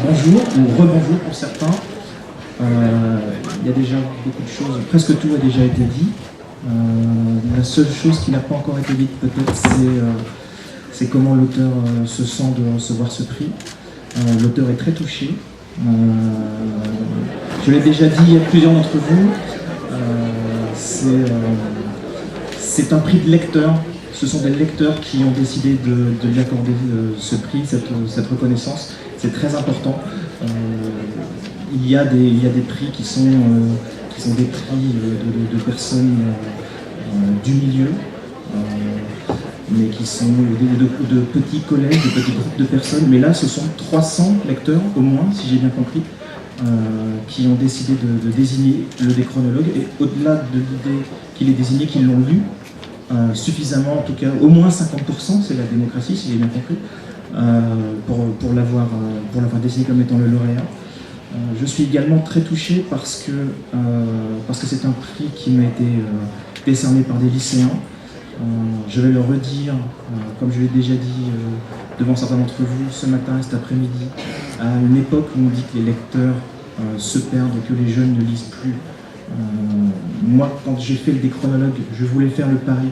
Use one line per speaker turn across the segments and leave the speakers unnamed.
bonjour ou rebonjour pour certains. Il y a déjà beaucoup de choses, presque tout a déjà été dit. La seule chose qui n'a pas encore été dite peut-être, c'est comment l'auteur se sent de recevoir ce prix. L'auteur est très touché. Je l'ai déjà dit à plusieurs d'entre vous, c'est un prix de lecteur. Ce sont des lecteurs qui ont décidé de lui accorder ce prix, cette reconnaissance. C'est très important. Il y a des prix qui sont des prix de personnes du milieu, mais qui sont de petits collèges, de petits groupes de personnes. Mais là, ce sont 300 lecteurs, au moins, si j'ai bien compris, qui ont décidé de désigner le déchronologue. Et au-delà de l'idée qu'il est désigné, qu'ils l'ont lu, suffisamment, en tout cas, au moins 50%, c'est la démocratie, si j'ai bien compris, pour l'avoir désigné comme étant le lauréat. Je suis également très touché parce que c'est un prix qui m'a été décerné par des lycéens. Je vais le redire, comme je l'ai déjà dit devant certains d'entre vous ce matin et cet après-midi, à une époque où on dit que les lecteurs se perdent et que les jeunes ne lisent plus. Moi, quand j'ai fait le déchronologue, je voulais faire le pari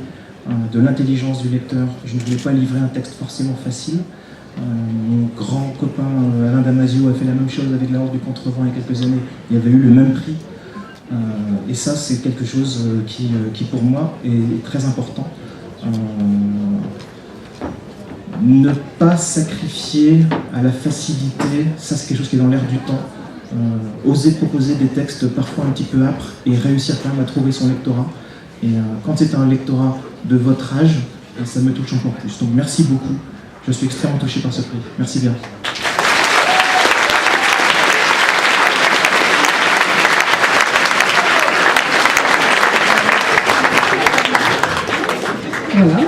de l'intelligence du lecteur. Je ne voulais pas livrer un texte forcément facile. Mon grand copain Alain Damasio a fait la même chose avec La Horde du Contrevent il y a quelques années. Il avait eu le même prix. Et ça, c'est quelque chose qui, pour moi, est très important. Ne pas sacrifier à la facilité, ça c'est quelque chose qui est dans l'air du temps. Oser proposer des textes parfois un petit peu âpres et réussir quand même à trouver son lectorat. Et quand c'est un lectorat de votre âge, ça me touche encore plus. Donc merci beaucoup, je suis extrêmement touché par ce prix. Merci bien.
Voilà.